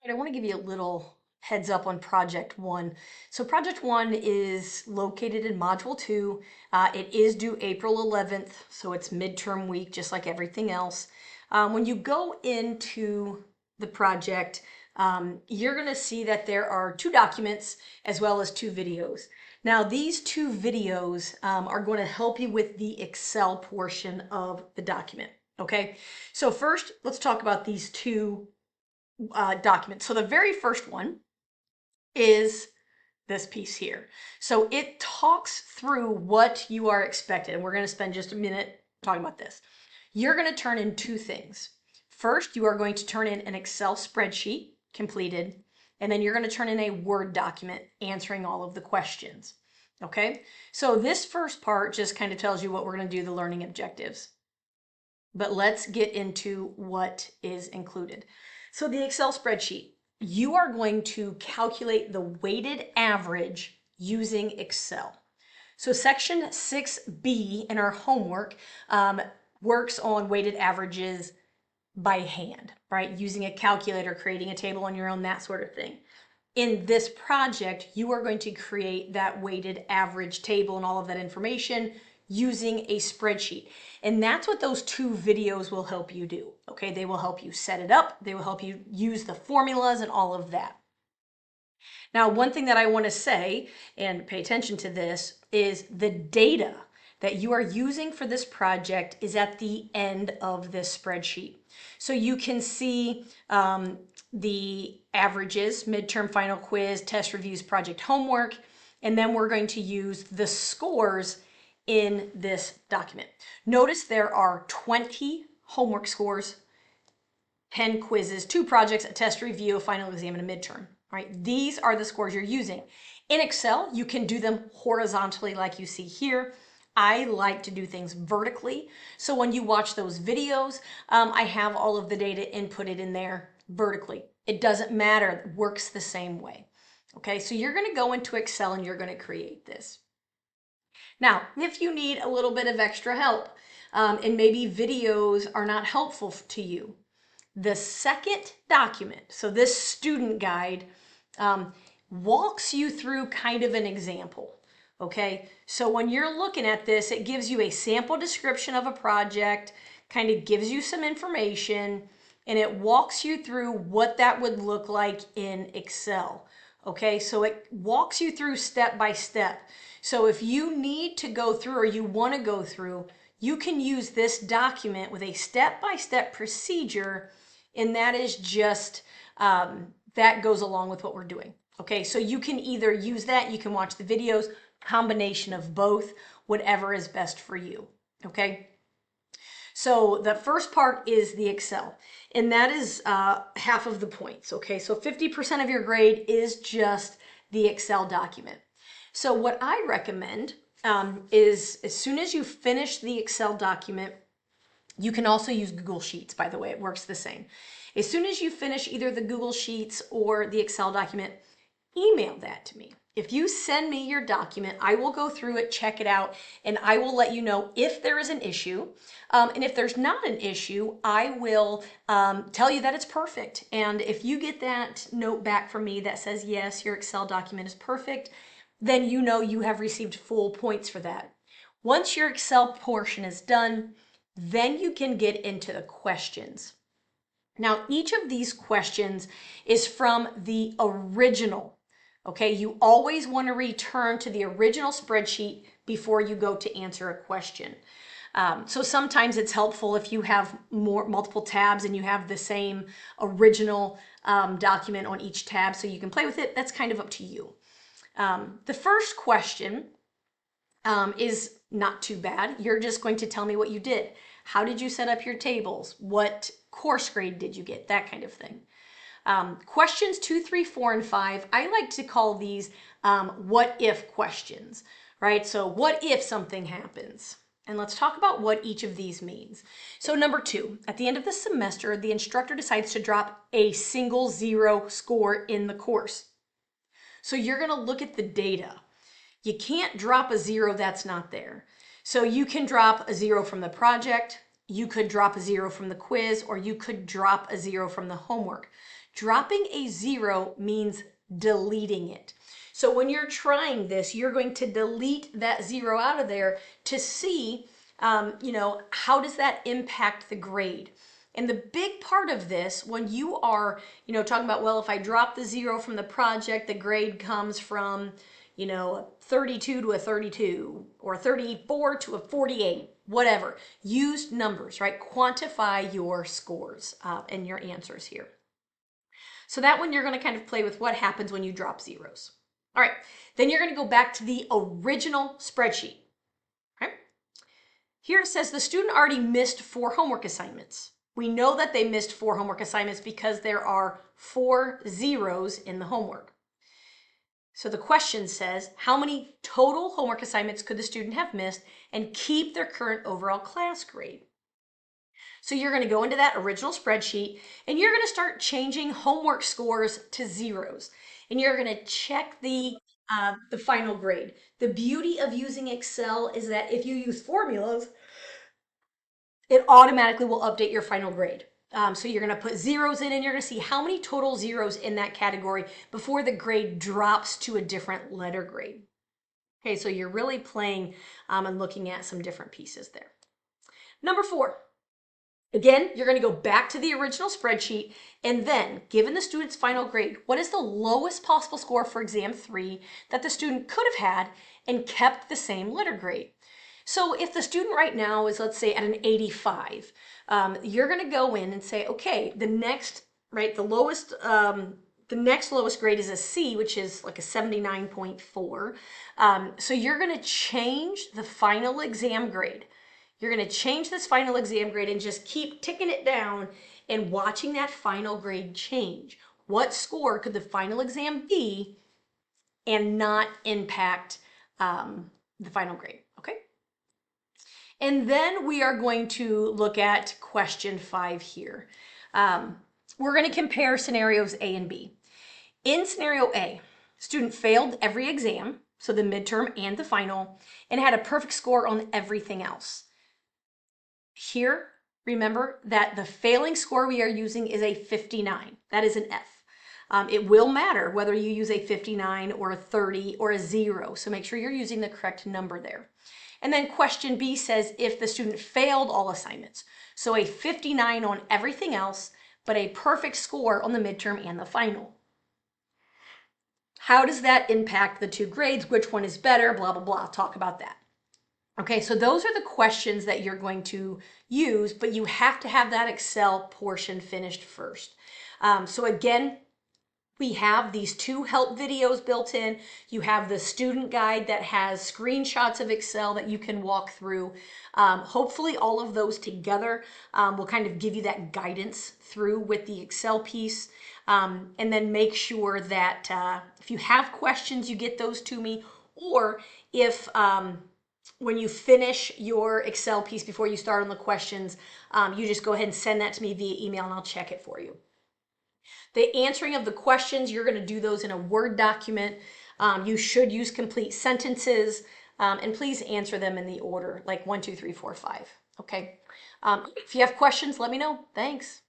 I want to give you a little heads up on Project One. So Project One is located in Module 2. It is due April 11th, so it's midterm week, just like everything else. When you go into the project, you're going to see that there are 2 documents as well as 2 videos. Now, these 2 videos are going to help you with the Excel portion of the document. Okay, so first, let's talk about these 2 documents. So the very first one is this piece here. So it talks through what you are expected. And we're going to spend just a minute talking about this. You're going to turn in 2 things. First, you are going to turn in an Excel spreadsheet completed, and then you're going to turn in a Word document answering all of the questions. Okay, so this first part just kind of tells you what we're going to do, the learning objectives. But let's get into what is included. So the Excel spreadsheet, you are going to calculate the weighted average using Excel. So section 6B in our homework works on weighted averages by hand, right? Using a calculator, creating a table on your own, that sort of thing. In this project, you are going to create that weighted average table and all of that information using a spreadsheet. And that's what those 2 videos will help you do. Okay, they will help you set it up. They will help you use the formulas and all of that. Now, one thing that I want to say, and pay attention to this, is the data that you are using for this project is at the end of this spreadsheet. So you can see the averages, midterm, final quiz, test reviews, project homework, and then we're going to use the scores in this document. Notice there are 20 homework scores, 10 quizzes, 2 projects, a test review, a final exam, and a midterm. Right? These are the scores you're using. In Excel, you can do them horizontally like you see here. I like to do things vertically. So when you watch those videos, I have all of the data inputted in there vertically. It doesn't matter, it works the same way. Okay, so you're going to go into Excel and you're going to create this. Now, if you need a little bit of extra help and maybe videos are not helpful to you, the second document, so this student guide, walks you through kind of an example. Okay, so when you're looking at this, it gives you a sample description of a project, kind of gives you some information, and it walks you through what that would look like in Excel. Okay, so it walks you through step by step. So if you need to go through or you want to go through, you can use this document with a step-by-step procedure, and that is just, that goes along with what we're doing. Okay, so you can either use that, you can watch the videos, combination of both, whatever is best for you. Okay, so the first part is the Excel, and that is half of the points. Okay, so 50% of your grade is just the Excel document. So what I recommend is as soon as you finish the Excel document, you can also use Google Sheets, by the way, it works the same. As soon as you finish either the Google Sheets or the Excel document, email that to me. If you send me your document, I will go through it, check it out, and I will let you know if there is an issue. And if there's not an issue, I will tell you that it's perfect. And if you get that note back from me that says, yes, your Excel document is perfect, then you know you have received full points for that. Once your Excel portion is done, then you can get into the questions. Now, each of these questions is from the original. Okay, you always want to return to the original spreadsheet before you go to answer a question. So sometimes it's helpful if you have multiple tabs and you have the same original document on each tab so you can play with it. That's kind of up to you. The first question is not too bad. You're just going to tell me what you did. How did you set up your tables? What course grade did you get? That kind of thing. Questions 2, 3, 4, and 5, I like to call these what if questions, right? So what if something happens? And let's talk about what each of these means. So number 2, at the end of the semester, the instructor decides to drop a single 0 score in the course. So you're going to look at the data. You can't drop a 0 that's not there. So you can drop a 0 from the project, you could drop a 0 from the quiz, or you could drop a 0 from the homework. Dropping a 0 means deleting it. So when you're trying this, you're going to delete that 0 out of there to see, how does that impact the grade? And the big part of this, when you are, talking about, well, if I drop the 0 from the project, the grade comes from, 32 to a 32 or 34 to a 48, whatever. Use numbers, right? Quantify your scores and your answers here. So that one you're going to kind of play with what happens when you drop zeros. All right, then you're going to go back to the original spreadsheet. Okay? Here it says the student already missed 4 homework assignments. We know that they missed 4 homework assignments because there are 4 zeros in the homework. So the question says, how many total homework assignments could the student have missed and keep their current overall class grade? So you're going to go into that original spreadsheet and you're going to start changing homework scores to zeros. And you're going to check the final grade. The beauty of using Excel is that if you use formulas, it automatically will update your final grade. So you're going to put zeros in and you're going to see how many total zeros in that category before the grade drops to a different letter grade. Okay, so you're really playing and looking at some different pieces there. Number 4. Again, you're going to go back to the original spreadsheet and then, given the student's final grade, what is the lowest possible score for exam 3 that the student could have had and kept the same letter grade? So if the student right now is, let's say, at an 85, you're going to go in and say, okay, the next lowest grade is a C, which is like a 79.4. So you're going to change the final exam grade. You're going to change this final exam grade and just keep ticking it down and watching that final grade change. What score could the final exam be and not impact the final grade? Okay. And then we are going to look at question 5 here. We're going to compare scenarios A and B. In scenario A, student failed every exam, so the midterm and the final, and had a perfect score on everything else. Here, remember that the failing score we are using is a 59. That is an F. It will matter whether you use a 59 or a 30 or a 0, so make sure you're using the correct number there. And then question B says if the student failed all assignments. So a 59 on everything else, but a perfect score on the midterm and the final. How does that impact the 2 grades? Which one is better? Blah, blah, blah. I'll talk about that. Okay, so those are the questions that you're going to use, but you have to have that Excel portion finished first. So again, we have these 2 help videos built in. You have the student guide that has screenshots of Excel that you can walk through. Hopefully all of those together will kind of give you that guidance through with the Excel piece. And then make sure that if you have questions, you get those to me, or if when you finish your Excel piece before you start on the questions, you just go ahead and send that to me via email and I'll check it for you. The answering of the questions, you're going to do those in a Word document. You should use complete sentences, and please answer them in the order, like 1, 2, 3, 4, 5. Okay. If you have questions, let me know. Thanks.